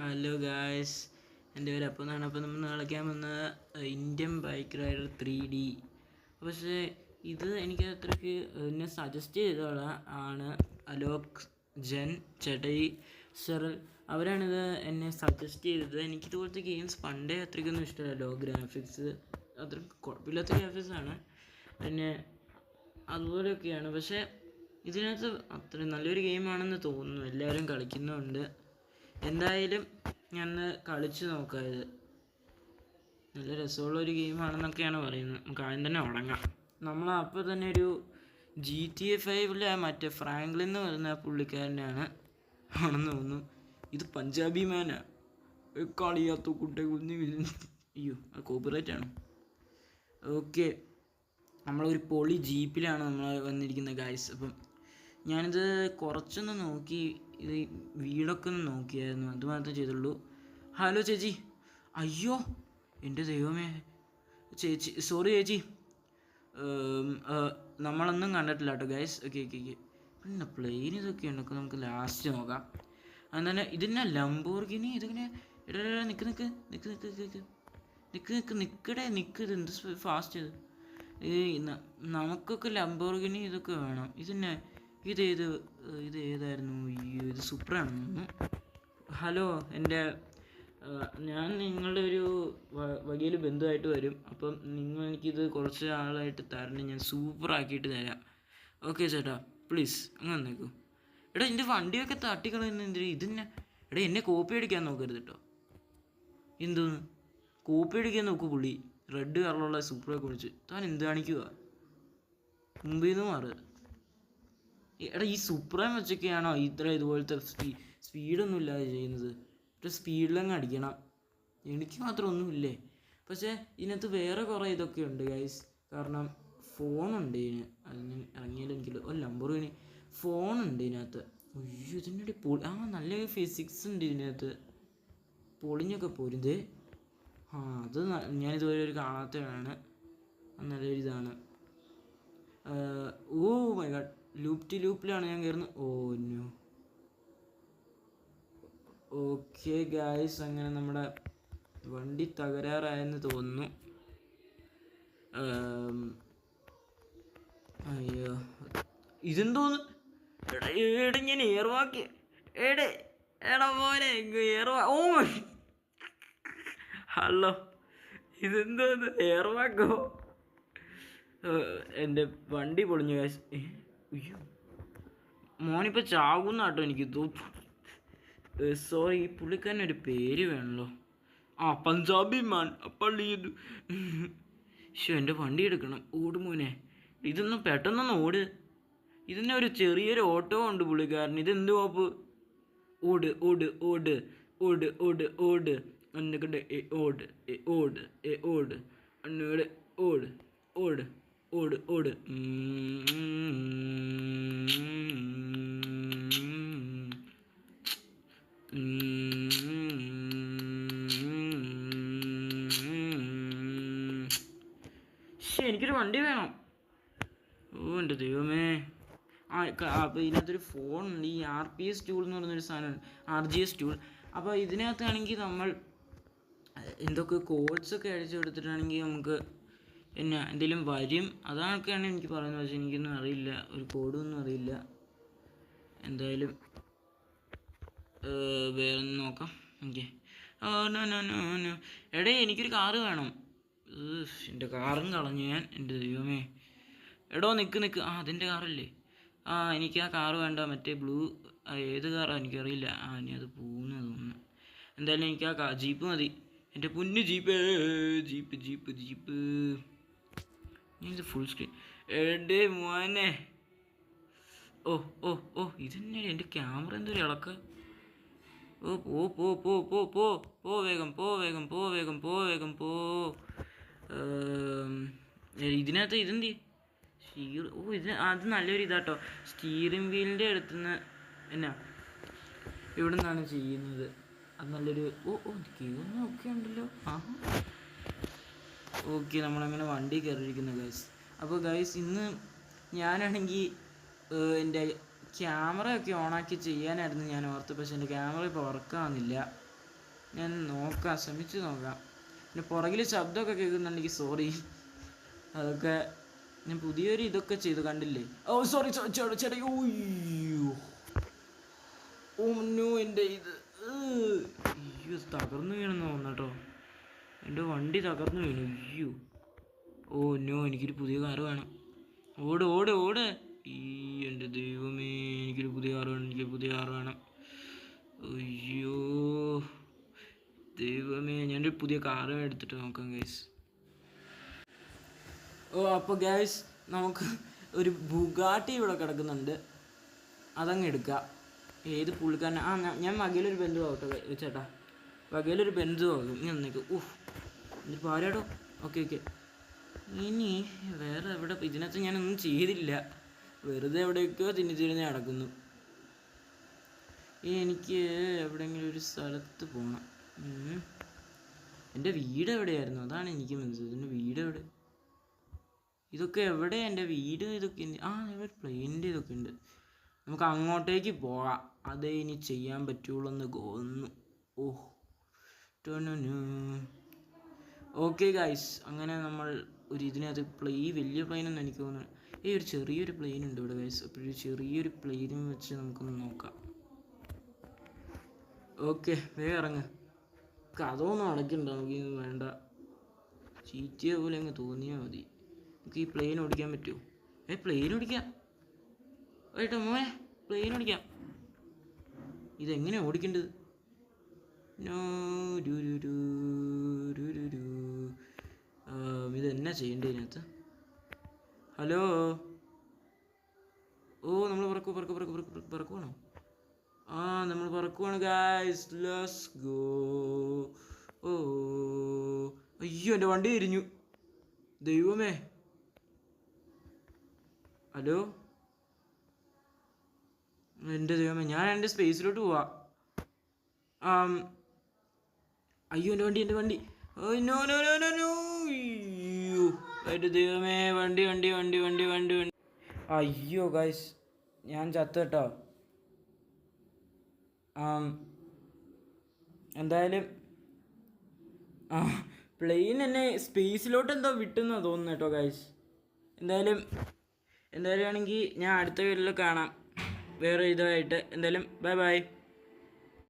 Hello guys, എൻ്റെ പേര് അപ്പം എന്നാണ്. അപ്പോൾ നമ്മൾ കളിക്കാൻ വന്ന ഇന്ത്യൻ ബൈക്ക് റൈഡർ 3D. പക്ഷേ ഇത് എനിക്ക് അത്രയ്ക്ക് എന്നെ സജസ്റ്റ് ചെയ്ത ആണ് അലോക് ജൻ ചേട്ടായി സർ. അവരാണിത് എന്നെ സജസ്റ്റ് ചെയ്തത്. എനിക്കിതുപോലത്തെ ഗെയിംസ് പണ്ടേ അത്രയ്ക്കൊന്നും ഇഷ്ടമല്ല. ലോ ഗ്രാഫിക്സ് അത്ര കുഴപ്പമില്ലാത്ത ഗ്രാഫിക്സാണ്, പിന്നെ അതുപോലെയൊക്കെയാണ്. പക്ഷേ ഇതിനകത്ത് അത്ര നല്ലൊരു ഗെയിമാണെന്ന് തോന്നുന്നു. എല്ലാവരും കളിക്കുന്നുണ്ട്. എന്തായാലും ഞാൻ കളിച്ച് നോക്കാം. ഇത് നല്ല രസമുള്ളൊരു ഗെയിമാണെന്നൊക്കെയാണ് പറയുന്നത്. നമുക്ക് ആദ്യം തന്നെ തുടങ്ങാം. നമ്മൾ അപ്പോൾ തന്നെ ഒരു GTA 5 മറ്റേ ഫ്രാങ്ക്ലിൻ എന്ന് പറയുന്ന പുള്ളിക്കാരനാണ് ആണെന്ന് തോന്നുന്നു. ഇത് പഞ്ചാബി മാനാ. കളിയാത്ത കുട്ടി കുഞ്ഞി. അയ്യോ, അത് കോപ്പിറൈറ്റ് ആണ്. ഓക്കെ, നമ്മളൊരു പൊളി ജീപ്പിലാണ് നമ്മൾ വന്നിരിക്കുന്നത് ഗൈസ്. അപ്പം ഞാനിത് കുറച്ചൊന്ന് നോക്കി, ഇത് വീടൊക്കെ ഒന്ന് നോക്കിയായിരുന്നു, അത് മാത്രമേ ചെയ്തുള്ളൂ. ഹലോ ചേച്ചി. അയ്യോ എൻ്റെ ദൈവമേ ചേച്ചി, സോറി ചേച്ചി, നമ്മളൊന്നും കണ്ടിട്ടില്ല കേട്ടോ ഗൈസ്. Okay okay okay. പിന്നെ പ്ലെയിൻ ഇതൊക്കെ ഉണ്ടൊക്കെ നമുക്ക് ലാസ്റ്റ് നോക്കാം. അതുതന്നെ ഇതിനെ ലംബോർഗിനി ഇതിങ്ങനെ ഇട നിൽക്ക് നിൽക്ക് നിൽക്ക് നിൽക്ക് നിൽക്ക് നിൽക്ക് നിൽക്ക് നിൽക്കടേ നിൽക്ക്. ഇത് എന്ത് ഫാസ്റ്റ് ഇത്. നമുക്കൊക്കെ ലംബോർഗിനി ഇതൊക്കെ വേണം. ഇത് ഏതായിരുന്നു? അയ്യോ, ഇത് സൂപ്പറാണെന്ന്. ഹലോ, ഞാൻ നിങ്ങളുടെ ഒരു വലിയൊരു ബന്ധുവായിട്ട് വരും. അപ്പം നിങ്ങൾ എനിക്കിത് കുറച്ച് ആളായിട്ട് തരണം. ഞാൻ സൂപ്പറാക്കിയിട്ട് തരാം. ഓക്കെ ചേട്ടാ, പ്ലീസ് അങ്ങ് വന്നേക്കൂ. എടാ, എൻ്റെ വണ്ടിയൊക്കെ തട്ടിക്കളയുന്ന എന്തിനാ? എടാ, എന്നെ കോപ്പി അടിക്കാൻ നോക്കരുത് കേട്ടോ. എന്തോന്ന് കോപ്പി അടിക്കാൻ നോക്കൂ പുള്ളി. റെഡ് കളറുള്ള സൂപ്പറൊക്കെ കുറിച്ച് താൻ എന്ത് കാണിക്കുക? മുമ്പിൽ നിന്ന് മാറുക. എടാ, ഈ സൂപ്പറേം വെച്ചൊക്കെയാണോ ഇതുപോലത്തെ സ്പീഡൊന്നും ഇല്ലാതെ ചെയ്യുന്നത്? ഒരു സ്പീഡിലങ്ങ് അടിക്കണം. എനിക്ക് മാത്രം ഒന്നുമില്ലേ? പക്ഷേ ഇതിനകത്ത് വേറെ കുറേ ഇതൊക്കെ ഉണ്ട് ഗൈസ്. കാരണം ഫോണുണ്ട് ഇതിന്. അതിന് ഇറങ്ങിയാലും എനിക്കില്ല. ലംബോർഗിനി ഫോണുണ്ട് ഇതിനകത്ത്. അയ്യോ, ഇതിൻ്റെ നല്ല ഫിസിക്സ് ഉണ്ട് ഇതിനകത്ത്. പൊളിഞ്ഞൊക്കെ പോരുതേ. അത് ഞാനിതുവരെ ഒരു കാണാത്തതാണ്. നല്ലൊരിതാണ്. ഓ മൈ ഗാഡ്, ലൂപ്പിലാണ് ഞാൻ കയറുന്നത്. Oh no. ഓക്കെ ഗായ്സ്, അങ്ങനെ നമ്മുടെ വണ്ടി തകരാറായെന്ന് തോന്നുന്നു. അയ്യോ, ഇതെന്തോന്ന്? എടാ ഞാൻ ഏർവാക്കി. എടാ മോനെ ഏർവാ. ഓ ഹലോ, ഇതെന്തോന്ന് ഏർവാക്കോ? എൻ്റെ വണ്ടി പൊളിഞ്ഞു കാശ്. അയ്യോ, മോനിപ്പോൾ ചാകുന്നാട്ടോ എനിക്ക് തോന്നുന്നു. സോറി, ഈ പുള്ളിക്കാരനൊരു പേര് വേണമല്ലോ. പഞ്ചാബി മാൻ പള്ളി. എൻ്റെ വണ്ടി എടുക്കണം. ഓട് മോനെ, ഇതൊന്നും പെട്ടെന്നൊന്ന് ഓട്. ഇതിന് ഒരു ചെറിയൊരു ഓട്ടോ ഉണ്ട് പുള്ളിക്കാരൻ. ഇതെന്ത് കോപ്പ്? ഓട് ഓട് ഓട് ഓട് ഓട് ഓട് അന്നകടെ ഓട് ഓട് ഓട് അന്നകടെ ഓട് ഓട് ഓട് ഓട്. എനിക്കൊരു വണ്ടി വേണം. ഓ എൻ്റെ ദൈവമേ. അപ്പോൾ ഇതിനകത്തൊരു ഫോണുണ്ട്. ഈ RPS ടൂൾ എന്ന് പറയുന്നൊരു സാധനമുണ്ട്, RGS ടൂൾ. അപ്പോൾ ഇതിനകത്താണെങ്കിൽ നമ്മൾ എന്തൊക്കെ കോഡ്സൊക്കെ അടിച്ചു കൊടുത്തിട്ടാണെങ്കിൽ നമുക്ക് എന്തെങ്കിലും വരും. അതൊക്കെയാണ് എനിക്ക് പറയുന്നത്. പക്ഷേ എനിക്കൊന്നും അറിയില്ല, ഒരു കോഡൊന്നും അറിയില്ല. എന്തായാലും വേറെ ഒന്ന് നോക്കാം. ഓക്കെ. എടേ, എനിക്കൊരു കാറ് വേണം. എൻ്റെ കാറും കളഞ്ഞു ഞാൻ. എൻ്റെ ദൈവമേ. എടോ നിൽക്ക്. അതിൻ്റെ കാറല്ലേ? എനിക്ക് ആ കാറ് വേണ്ട. മറ്റേ ബ്ലൂ ഏത് കാറാണ് എനിക്കറിയില്ല. ഇനി അത് പോകുന്ന തോന്നുന്നു. എന്തായാലും എനിക്ക് ആ ജീപ്പ് മതി. എൻ്റെ പൊന്നു ജീപ്പ്. ഇത് ഫുൾ സ്ക്രീൻ. എടേ മോനെ. ഓ ഇതന്നെ എൻ്റെ ക്യാമറ എന്തൊരു ഇളക്ക. പോ വേഗം പോ. ഇതിനകത്ത് ഇതെന്തി അത് നല്ലൊരു ഇതാട്ടോ. സ്റ്റീറിംഗ് വീലിൻ്റെ അടുത്തുനിന്ന് ഇവിടെ നിന്നാണ് ചെയ്യുന്നത്. അത് നല്ലൊരു ഒക്കെ ഉണ്ടല്ലോ. ഓക്കെ, നമ്മളങ്ങനെ വണ്ടി കയറിയിരിക്കുന്നു ഗൈസ്. അപ്പോൾ ഗൈസ്, ഇന്ന് ഞാനാണെങ്കിൽ എൻ്റെ ക്യാമറയൊക്കെ ഓണാക്കി ചെയ്യാനായിരുന്നു ഞാൻ ഓർത്ത്. പക്ഷേ എൻ്റെ ക്യാമറ ഇപ്പോൾ വർക്കാകുന്നില്ല. ഞാൻ നോക്കാം, ശ്രമിച്ച് നോക്കാം. പിന്നെ പുറകിൽ ശബ്ദമൊക്കെ കേൾക്കുന്നുണ്ടെങ്കിൽ സോറി. അതൊക്കെ ഞാൻ പുതിയൊരു ഇതൊക്കെ ചെയ്തു കണ്ടില്ലേ. ഓ സോറി ചേട്ടാ. ഓ നോ, എൻ്റെ ഇത് അയ്യോ തകർന്നു വീണെന്ന് തോന്നുന്നു കേട്ടോ. എൻ്റെ വണ്ടി തകർന്നു വീണു. അയ്യോ ഓ നോ, എനിക്കൊരു പുതിയ കാറ് വേണം. ഓട് ഓട് ഓട്. ഈ എൻ്റെ ദൈവമേ, എനിക്കൊരു പുതിയ കാറ് വേണം. അയ്യോ ദൈവമേ, ഞാനൊരു പുതിയ കാറ് എടുത്തിട്ട് നോക്കാം ഗൈസ്. ഓ അപ്പോൾ ഗൈസ്, നമുക്ക് ഒരു ബുഗാട്ടി ഇവിടെ കിടക്കുന്നുണ്ട്, അതങ്ങ് എടുക്കാം. ഏത് പുള്ളിക്കാരൻ? ഞാൻ വകയിലൊരു ബന്ധു ആവട്ടെ ചേട്ടാ, വകയിലൊരു ബന്ധു ആകും. നീ ഒന്നേക്ക്. എന്നിട്ട് പാരാടോ. ഓക്കെ. ഇനി വേറെ എവിടെ? ഇതിനകത്ത് ഞാനൊന്നും ചെയ്തില്ല, വെറുതെ എവിടെയൊക്കെയോ തിരിഞ്ഞ് നടക്കുന്നു. എനിക്ക് എവിടെയെങ്കിലും ഒരു സ്ഥലത്ത് പോകണം. എൻ്റെ വീട് എവിടെയായിരുന്നു? അതാണ് എനിക്ക് മനസ്സിലായത്. എൻ്റെ വീട് എവിടെ? ഇതൊക്കെ എവിടെ എൻ്റെ വീട്? ഇതൊക്കെ ഇവിടെ പ്ലെയിനിൻ്റെ ഇതൊക്കെ ഉണ്ട്. നമുക്ക് അങ്ങോട്ടേക്ക് പോകാം, അതേ ഇനി ചെയ്യാൻ പറ്റുള്ളൂ എന്ന് തോന്നുന്നു. ഓക്കെ ഗൈസ്, അങ്ങനെ നമ്മൾ ഒരു ഇതിനകത്ത് ഈ വലിയ പ്ലെയിനൊന്നും എനിക്ക് തോന്നുന്നു. ഒരു ചെറിയൊരു പ്ലെയിൻ ഉണ്ട് ഇവിടെ ഗൈസ്. അപ്പോൾ ഒരു ചെറിയൊരു പ്ലെയിനും വെച്ച് നമുക്കൊന്ന് നോക്കാം. ഓക്കെ, വേഗം ഇറങ്ങ്. കഥമൊന്നും അടയ്ക്കണ്ട, നമുക്കിത് വേണ്ട. ചീറ്റിയ പോലെ അങ്ങ് തോന്നിയാൽ മതി. നമുക്ക് ഈ പ്ലെയിൻ ഓടിക്കാൻ പറ്റുമോ? പ്ലെയിൻ ഓടിക്കാം ഏട്ടാ മോനെ, പ്ലെയിൻ ഓടിക്കാം. ഇതെങ്ങനെയാണ് ഓടിക്കേണ്ടത്? ഇതെന്നാ ചെയ്യേണ്ടത് ഇതിനകത്ത്? ഹലോ. നമ്മൾ പറക്കുവാണോ? നമ്മൾ പറക്കുവാണ് ഗൈസ്, ലെറ്റ്സ് ഗോ. അയ്യോ, എൻ്റെ വണ്ടി തിരിഞ്ഞു. ദൈവമേ. ഹലോ, എൻ്റെ ദൈവമേ, ഞാൻ എൻ്റെ സ്പേസിലോട്ട് പോവാ. അയ്യോ, എൻ്റെ വണ്ടി. നോ. അയ്യോ എൻ്റെ ദൈവമേ, വണ്ടി. അയ്യോ ഗൈസ്, ഞാൻ ചത്തു കേട്ടോ. എന്തായാലും പ്ലെയിൻ എന്നെ സ്പേസിലോട്ട് എന്തോ വിട്ടെന്നാ തോന്നുന്നു കേട്ടോ ഗൈസ്. എന്തായാലും ആണെങ്കിൽ ഞാൻ അടുത്ത വീഡിയോയിൽ കാണാം വേറെ ഇതായിട്ട്. എന്തായാലും ബൈ.